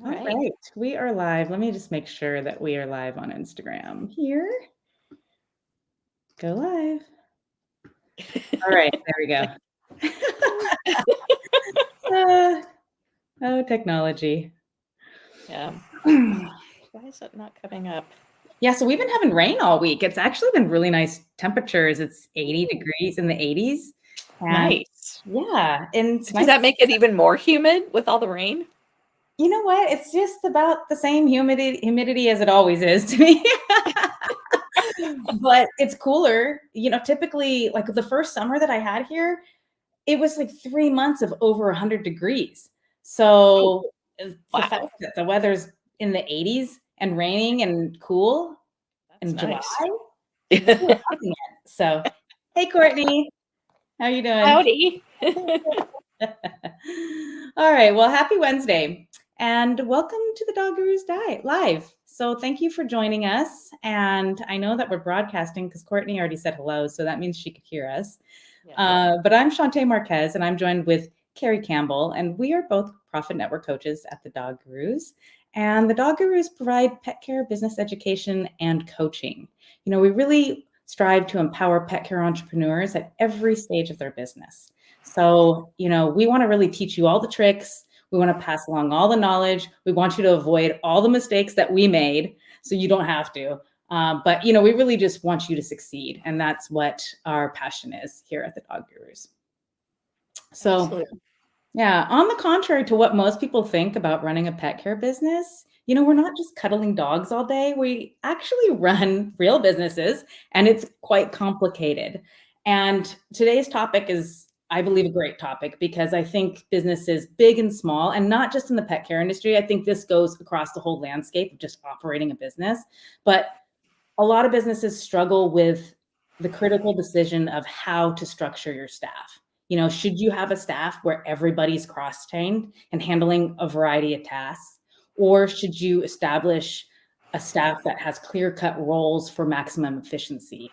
All All right. right, we are live. Let me just make sure that we are live on Instagram here. Go live. All right, there we go. Oh, technology. Yeah. Why is it not coming up? Yeah, so we've been having rain all week. It's actually been really nice temperatures. It's 80 Ooh, degrees in the 80s. And nice. yeah, and it's Does nice. that make it even more humid with all the rain? You know what? It's just about the same humidity as it always is to me. But it's cooler. Typically, like the first summer that I had here, it was like 3 months of over 100 degrees. Oh, So, the fact wow. that the weather's in the 80s and raining and cool That's in July, nice. we're loving it. So, hey, Courtney, how you doing? Howdy. All right, well, happy Wednesday, and welcome to the Dog Gurus Live. So thank you for joining us, and I know that we're broadcasting because Courtney already said hello, so that means she could hear us. Yeah. But I'm Shantae Marquez, and I'm joined with Carrie Campbell, and we are both Profit Network coaches at the Dog Gurus. And the Dog Gurus provide pet care, business education, and coaching. We really strive to empower pet care entrepreneurs at every stage of their business. So, we want to really teach you all the tricks. We want to pass along all the knowledge. We want you to avoid all the mistakes that we made so you don't have to. But we really just want you to succeed, and that's what our passion is here at the Dog Gurus. So, Absolutely. yeah, on the contrary to what most people think about running a pet care business, we're not just cuddling dogs all day. We actually run real businesses, and it's quite complicated. And today's topic is, I believe, a great topic because I think businesses big and small, and not just in the pet care industry, I think this goes across the whole landscape of just operating a business. But a lot of businesses struggle with the critical decision of how to structure your staff. Should you have a staff where everybody's cross-trained and handling a variety of tasks? Or should you establish a staff that has clear-cut roles for maximum efficiency?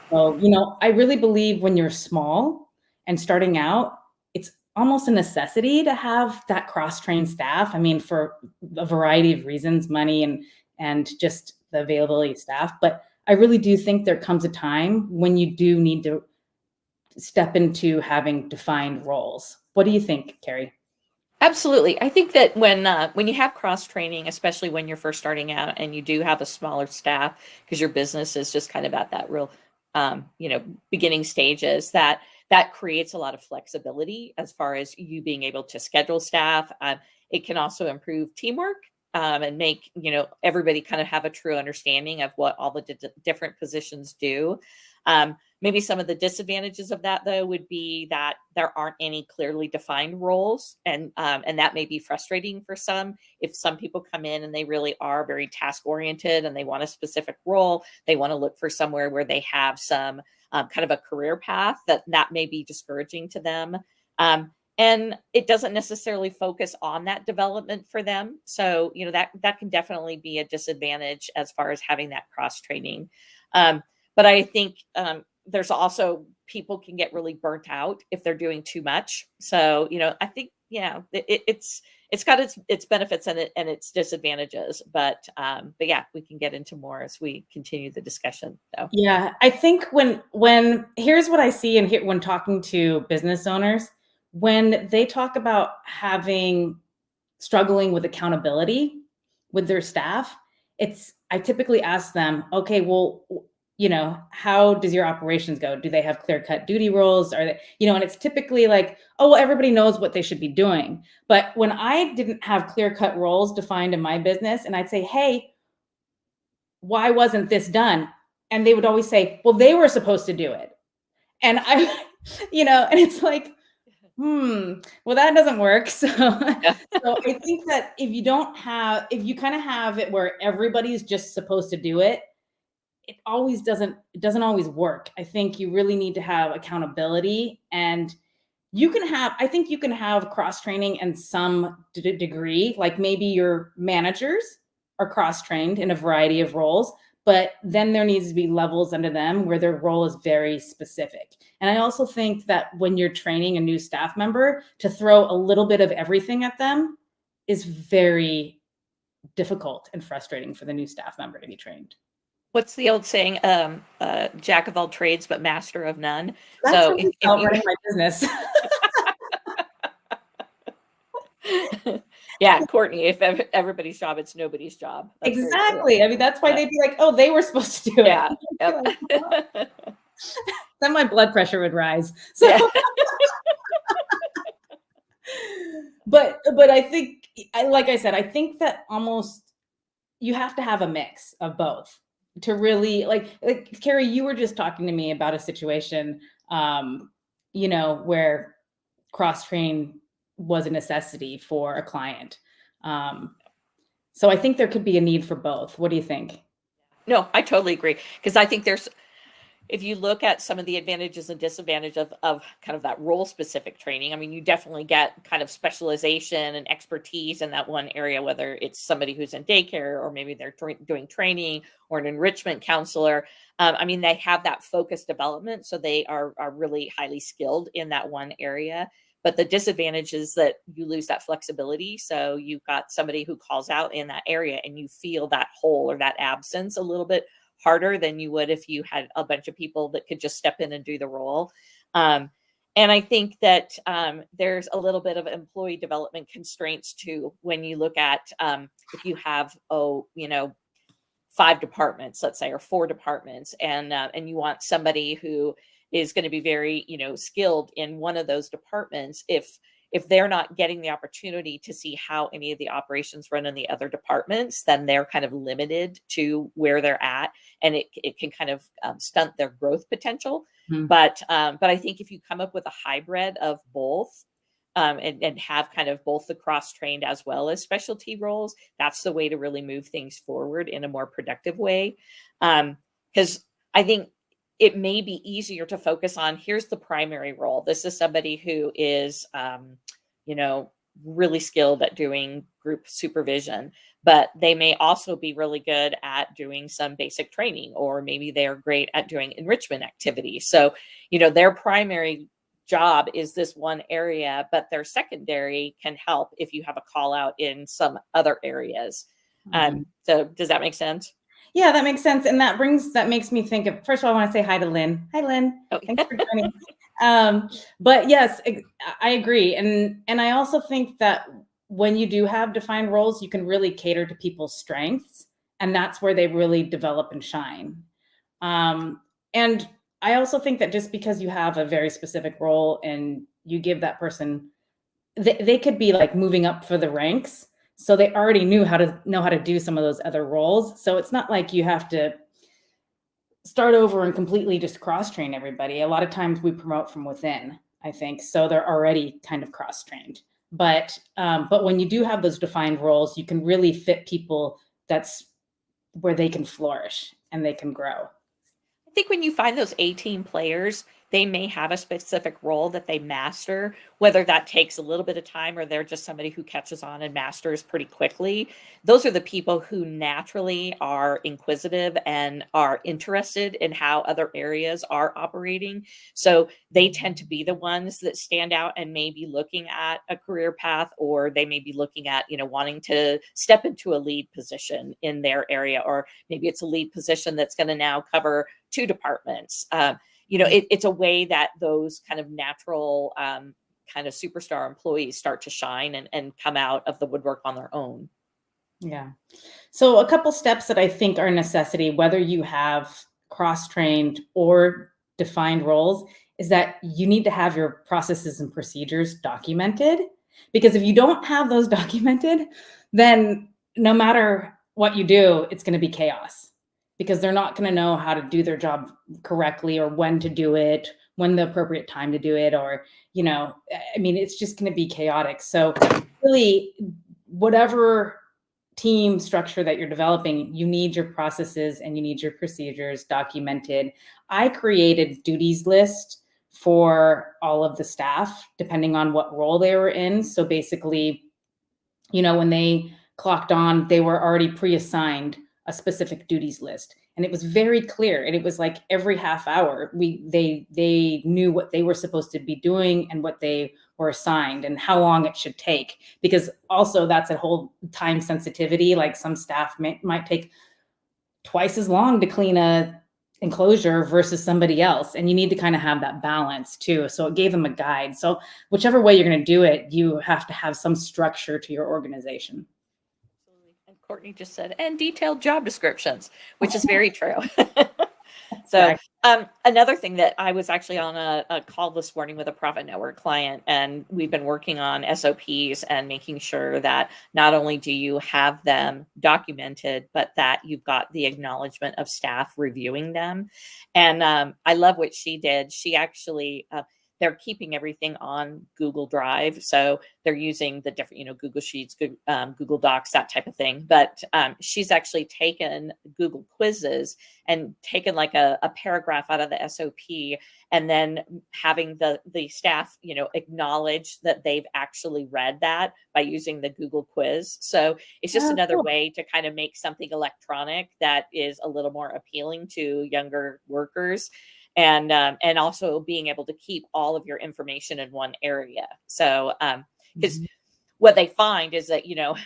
So, I really believe when you're small and starting out, it's almost a necessity to have that cross-trained staff. I mean, for a variety of reasons, money and just the availability of staff. But I really do think there comes a time when you do need to step into having defined roles. What do you think, Carrie? Absolutely. I think that when you have cross training, especially when you're first starting out and you do have a smaller staff because your business is just kind of at that real beginning stages, that creates a lot of flexibility as far as you being able to schedule staff. It can also improve teamwork, and make everybody kind of have a true understanding of what all the different positions do. Maybe some of the disadvantages of that, though, would be that there aren't any clearly defined roles, and that may be frustrating for some. If some people come in and they really are very task oriented and they want a specific role, they want to look for somewhere where they have some kind of a career path, that may be discouraging to them. And it doesn't necessarily focus on that development for them. So that can definitely be a disadvantage as far as having that cross training. But I think there's also people can get really burnt out if they're doing too much. So I think it's got its benefits and its disadvantages. But yeah, we can get into more as we continue the discussion. So Yeah, I think when here's what I see and when talking to business owners, when they talk about struggling with accountability with their staff, I typically ask them, okay, well, how does your operations go? Do they have clear-cut duty roles? Are they, and it's typically like, oh, well, everybody knows what they should be doing. But when I didn't have clear-cut roles defined in my business, and I'd say, hey, why wasn't this done? And they would always say, well, they were supposed to do it. And I, and it's like, well, that doesn't work. So, yeah. so I think that if you kind of have it where everybody's just supposed to do it, it doesn't always work. I think you really need to have accountability, and I think you can have cross training in some degree, like maybe your managers are cross trained in a variety of roles, but then there needs to be levels under them where their role is very specific. And I also think that when you're training a new staff member, to throw a little bit of everything at them is very difficult and frustrating for the new staff member to be trained. What's the old saying? Jack of all trades, but master of none. That's So how if, I if felt you, running my business. yeah, Courtney, if everybody's job, it's nobody's job. That's very true. Exactly. I mean, that's why Yeah. they'd be like, "Oh, they were supposed to do it." Yeah. I'd be Yep. like, "Well," then my blood pressure would rise. So, Yeah. but I think, like I said, I think that almost you have to have a mix of both to really like Carrie, you were just talking to me about a situation, um, where cross train was a necessity for a client. Um, so I think there could be a need for both. What do you think? No, I totally agree. Because I think if you look at some of the advantages and disadvantages of kind of that role specific training, I mean, you definitely get kind of specialization and expertise in that one area, whether it's somebody who's in daycare or maybe they're doing training or an enrichment counselor. I mean, they have that focused development, so they are really highly skilled in that one area. But the disadvantage is that you lose that flexibility. So you've got somebody who calls out in that area and you feel that hole or that absence a little bit harder than you would if you had a bunch of people that could just step in and do the role. Um, and I think that there's a little bit of employee development constraints too when you look at if you have 5 departments, let's say, or 4 departments, and you want somebody who is going to be very skilled in one of those departments. If they're not getting the opportunity to see how any of the operations run in the other departments, then they're kind of limited to where they're at, and it can kind of stunt their growth potential. Hmm. But I think if you come up with a hybrid of both, and have kind of both the cross trained as well as specialty roles, that's the way to really move things forward in a more productive way. Because I think it may be easier to focus on, here's the primary role. This is somebody who is, you know, really skilled at doing group supervision, but they may also be really good at doing some basic training, or maybe they're great at doing enrichment activities. So, their primary job is this one area, but their secondary can help if you have a call out in some other areas. Mhm. So does that make sense? Yeah, that makes sense, and that makes me think of, first of all, I wanna say hi to Lynn. Hi, Lynn. Oh, Thanks for joining. But yes, I agree, and I also think that when you do have defined roles, you can really cater to people's strengths, and that's where they really develop and shine. Um, and I also think that just because you have a very specific role and you give that person, they could be like moving up for the ranks. So they already know how to do some of those other roles. So it's not like you have to start over and completely just cross train everybody. A lot of times we promote from within, I think. So they're already kind of cross trained. But when you do have those defined roles, you can really fit people. That's where they can flourish and they can grow. I think when you find those A-team players, they may have a specific role that they master, whether that takes a little bit of time or they're just somebody who catches on and masters pretty quickly. Those are the people who naturally are inquisitive and are interested in how other areas are operating. So they tend to be the ones that stand out and may be looking at a career path, or they may be looking at, wanting to step into a lead position in their area, or maybe it's a lead position that's going to now cover 2 departments. It's a way that those kind of natural kind of superstar employees start to shine and come out of the woodwork on their own. Yeah. So a couple steps that I think are a necessity, whether you have cross-trained or defined roles, is that you need to have your processes and procedures documented. Because if you don't have those documented, then no matter what you do, it's going to be chaos, because they're not going to know how to do their job correctly, or when to do it, when the appropriate time to do it, or, I mean, it's just going to be chaotic. So really, whatever team structure that you're developing, you need your processes and you need your procedures documented. I created duties list for all of the staff, depending on what role they were in. So basically, when they clocked on, they were already pre-assigned a specific duties list. And it was very clear. And it was like every half hour, they knew what they were supposed to be doing and what they were assigned and how long it should take. Because also that's a whole time sensitivity. Like some staff might take twice as long to clean a enclosure versus somebody else. And you need to kind of have that balance too. So it gave them a guide. So whichever way you're going to do it, you have to have some structure to your organization. Absolutely. And Courtney just said, and detailed job descriptions, which is very true. So another thing that I was actually on a call this morning with a profit network client, and we've been working on SOPs and making sure that not only do you have them documented, but that you've got the acknowledgement of staff reviewing them. And I love what she did. She actually, they're keeping everything on Google Drive. So they're using the different, Google Sheets, Google Docs, that type of thing. But she's actually taken Google quizzes and taken like a paragraph out of the SOP, and then having the staff, acknowledge that they've actually read that by using the Google quiz. So it's just another way to kind of make something electronic that is a little more appealing to younger workers. And also being able to keep all of your information in one area. So, because what they find is that,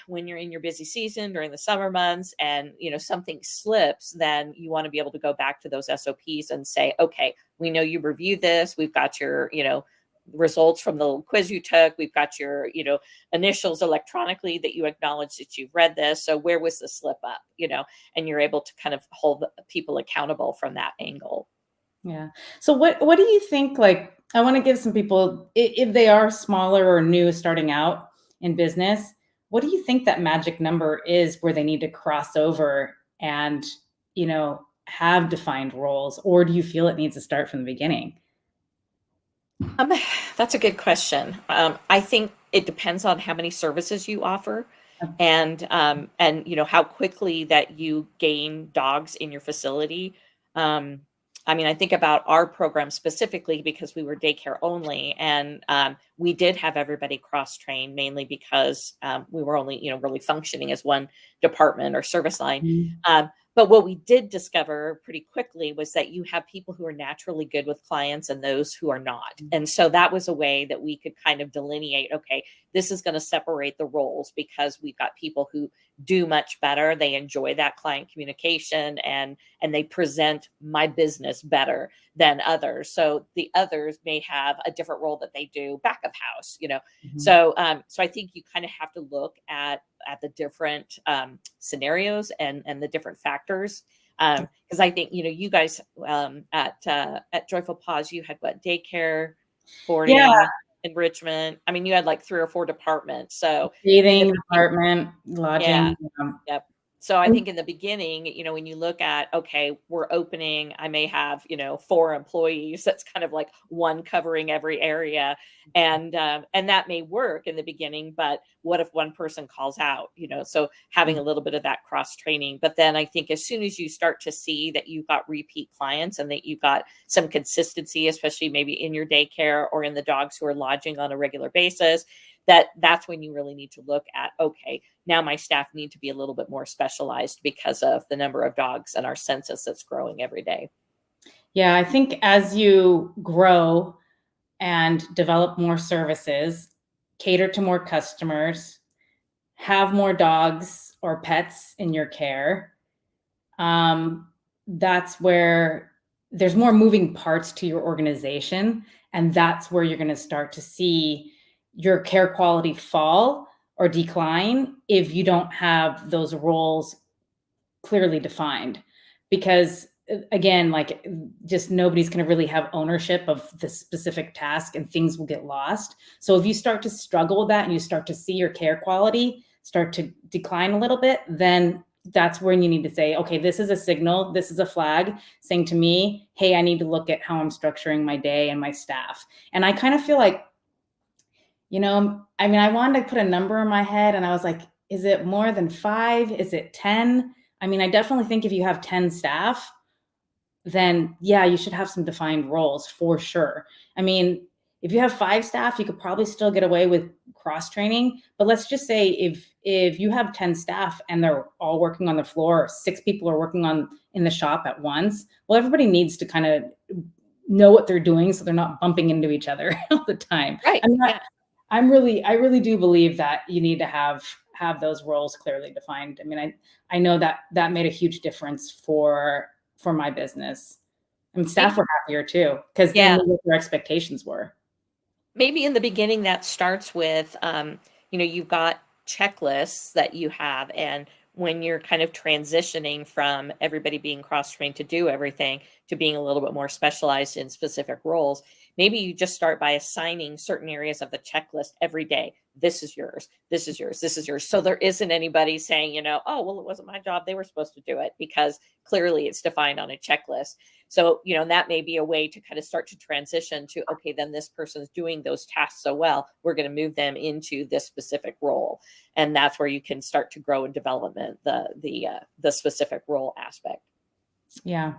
when you're in your busy season during the summer months and, something slips, then you want to be able to go back to those SOPs and say, okay, we know you reviewed this. We've got your, results from the little quiz you took. We've got your, initials electronically that you acknowledge that you've read this. So where was the slip up, and you're able to kind of hold people accountable from that angle. Yeah. So what do you think, like, I want to give some people, if they are smaller or new starting out in business, what do you think that magic number is where they need to cross over and, have defined roles? Or do you feel it needs to start from the beginning? That's a good question. I think it depends on how many services you offer, and how quickly that you gain dogs in your facility. I think about our program specifically because we were daycare only, and we did have everybody cross-trained mainly because we were only, really functioning as one department or service line. But what we did discover pretty quickly was that you have people who are naturally good with clients and those who are not. And so that was a way that we could kind of delineate, okay, this is going to separate the roles because we've got people who do much better. They enjoy that client communication and they present my business better than others. So the others may have a different role that they do back of house, So I think you kind of have to look at the different scenarios and the different factors. Because I think, you guys at Joyful Paws, you had what, daycare, boarding, enrichment. You had like 3 or 4 departments. So Bathing department, lodging. Yep. So I think in the beginning, when you look at, okay, we're opening, I may have, 4 employees. That's kind of like one covering every area. And that may work in the beginning, but what if one person calls out, so having a little bit of that cross training. But then I think as soon as you start to see that you've got repeat clients and that you've got some consistency, especially maybe in your daycare or in the dogs who are lodging on a regular basis, that's when you really need to look at, okay, now my staff need to be a little bit more specialized because of the number of dogs and our census that's growing every day. Yeah, I think as you grow and develop more services, cater to more customers, have more dogs or pets in your care, that's where there's more moving parts to your organization. And that's where you're going to start to see your care quality fall or decline if you don't have those roles clearly defined. Because again, like, just nobody's going to really have ownership of the specific task and things will get lost. So if you start to struggle with that and you start to see your care quality start to decline a little bit, then that's when you need to say, okay, this is a signal, this is a flag saying to me, hey, I need to look at how I'm structuring my day and my staff. And I kind of feel like, I wanted to put a number in my head and I was like, is it more than 5? Is it 10? I definitely think if you have 10 staff, then yeah, you should have some defined roles for sure. if you have 5 staff, you could probably still get away with cross training. But let's just say if you have 10 staff and they're all working on the floor, or 6 people are working on in the shop at once, well, everybody needs to kind of know what they're doing so they're not bumping into each other all the time. Right. Yeah. I really do believe that you need to have those roles clearly defined. I mean, I know that made a huge difference for my business. I mean, staff were happier too, because they Yeah. knew what their expectations were. Maybe in the beginning that starts with, you've got checklists that you have. And when you're kind of transitioning from everybody being cross-trained to do everything to being a little bit more specialized in specific roles, maybe you just start by assigning certain areas of the checklist every day. This is yours. This is yours. This is yours. So there isn't anybody saying, oh, well, it wasn't my job. They were supposed to do it, because clearly it's defined on a checklist. So, that may be a way to kind of start to transition to, okay, then this person's doing those tasks so well, we're going to move them into this specific role. And that's where you can start to grow and development, the specific role aspect. Yeah,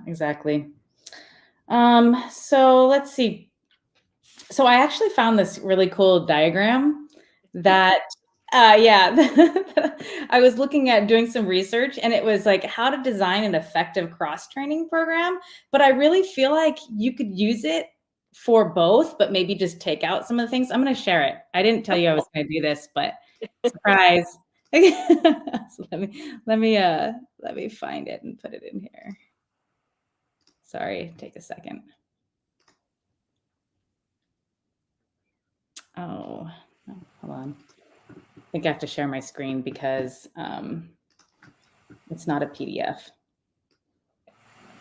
exactly. So let's see. So I actually found this really cool diagram that, I was looking at doing some research, and it was like how to design an effective cross-training program. But I really feel like you could use it for both, but maybe just take out some of the things. I'm going to share it. I didn't tell you I was going to do this, but surprise. So let me find it and put it in here. Sorry, take a second. Oh, hold on. I think I have to share my screen because it's not a PDF.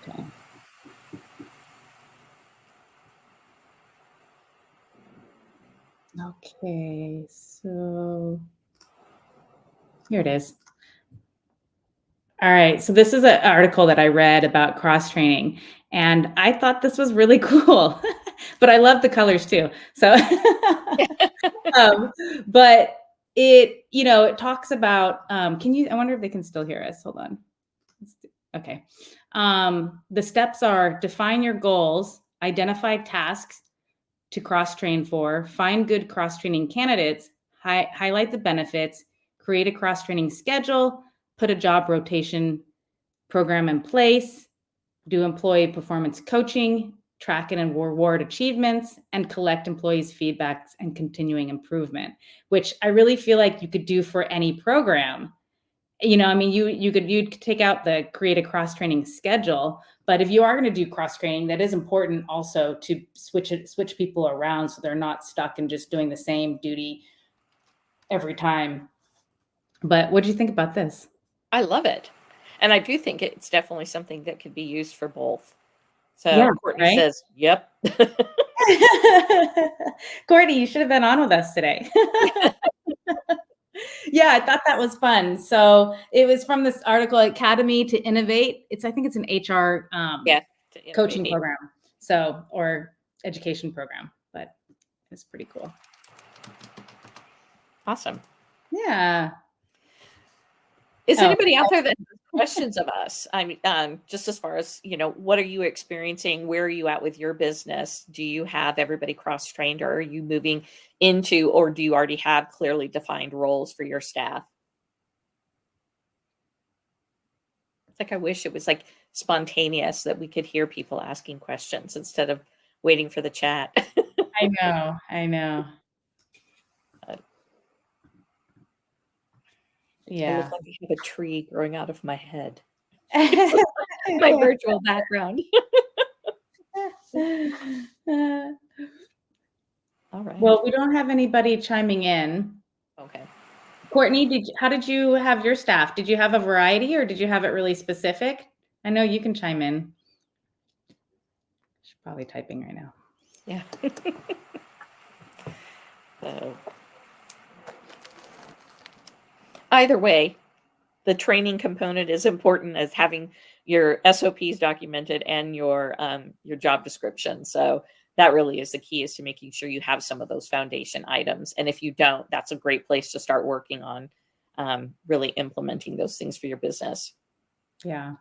Okay. Okay, so here it is. All right, so this is an article that I read about cross-training, and I thought this was really cool, but I love the colors too. So, but it talks about, I wonder if they can still hear us. Hold on. Okay. The steps are: define your goals, identify tasks to cross-train for, find good cross-training candidates, highlight the benefits, create a cross-training schedule, put a job rotation program in place, do employee performance coaching, track and reward achievements, and collect employees' feedbacks and continuing improvement, which I really feel like you could do for any program. You'd take out the create a cross-training schedule, but if you are going to do cross-training, that is important also to switch people around so they're not stuck in just doing the same duty every time. But what do you think about this? I love it. And I do think it's definitely something that could be used for both. So Yeah, Courtney right? says, yep. Courtney, you should have been on with us today. Yeah, I thought that was fun. So it was from this article, Academy to Innovate. I think it's an HR coaching program, or education program, but it's pretty cool. Awesome. Yeah. Is anybody out there that has questions of us? I mean, just as far as, what are you experiencing? Where are you at with your business? Do you have everybody cross-trained, or are you moving into, or do you already have clearly defined roles for your staff? It's like, I wish it was like spontaneous, that we could hear people asking questions instead of waiting for the chat. I know. Yeah. I look like I have a tree growing out of my head. My virtual background. All right. Well, we don't have anybody chiming in. Okay. Courtney, how did you have your staff? Did you have a variety, or did you have it really specific? I know you can chime in. She's probably typing right now. Yeah. So, either way, the training component is important, as having your SOPs documented and your job description. So that really is the key, is to making sure you have some of those foundation items. And if you don't, that's a great place to start working on really implementing those things for your business. Yeah.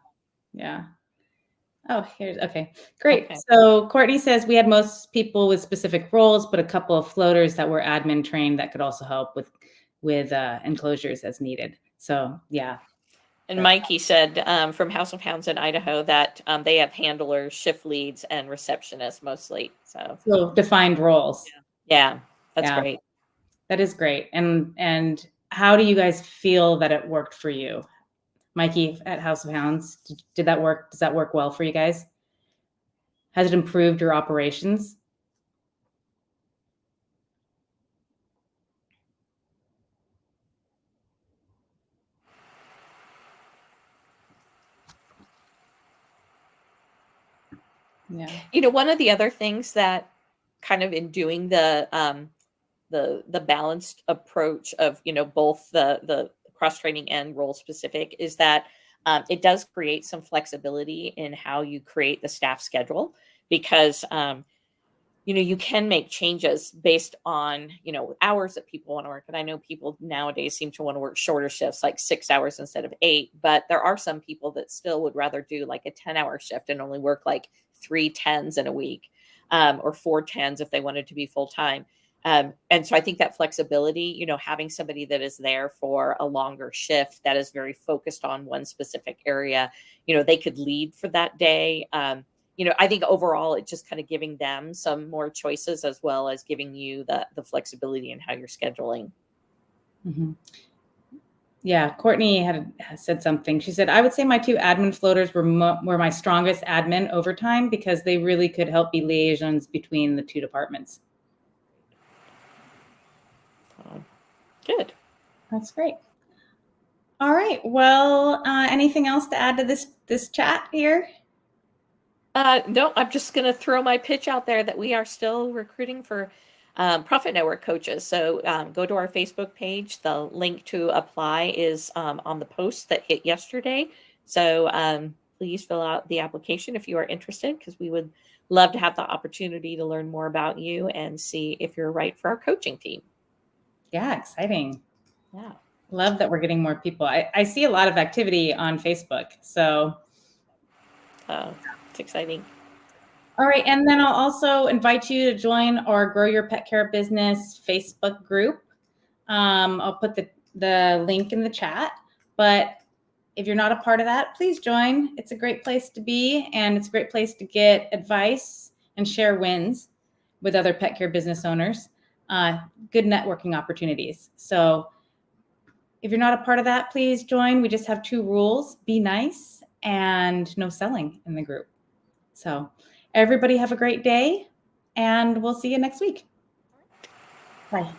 Oh, here's okay. Great. Okay. So Courtney says we had most people with specific roles, but a couple of floaters that were admin trained that could also help with enclosures as needed. So yeah. And Mikey said from House of Hounds in Idaho that they have handlers, shift leads, and receptionists mostly. So defined roles. Yeah, that's Yeah, great. that is great. And how do you guys feel that it worked for you? Mikey at House of Hounds, did that work? Does that work well for you guys? Has it improved your operations? Yeah. One of the other things that kind of in doing the balanced approach of both the cross training and role specific is that it does create some flexibility in how you create the staff schedule because you can make changes based on hours that people want to work. And I know people nowadays seem to want to work shorter shifts, like 6 hours instead of 8, but there are some people that still would rather do like a 10-hour shift and only work like 3 10s in a week, or 4 10s if they wanted to be full time. And so I think that flexibility, having somebody that is there for a longer shift that is very focused on one specific area, they could lead for that day. I think overall it's just kind of giving them some more choices as well as giving you the flexibility in how you're scheduling. Mm-hmm. Yeah, Courtney had said something. She said, I would say my two admin floaters were my strongest admin over time because they really could help be liaisons between the two departments. Good. That's great. All right. Well, anything else to add to this chat here? No, I'm just going to throw my pitch out there that we are still recruiting for Profit Network coaches. So go to our Facebook page. The link to apply is on the post that hit yesterday. So please fill out the application if you are interested, because we would love to have the opportunity to learn more about you and see if you're right for our coaching team. Yeah, exciting. Yeah. Love that we're getting more people. I see a lot of activity on Facebook. So it's exciting. All right. And then I'll also invite you to join our Grow Your Pet Care Business Facebook group. I'll put the link in the chat. But if you're not a part of that, please join. It's a great place to be, and it's a great place to get advice and share wins with other pet care business owners. Good networking opportunities. So if you're not a part of that, please join. We just have 2 rules: be nice and no selling in the group. So everybody have a great day, and we'll see you next week. Bye.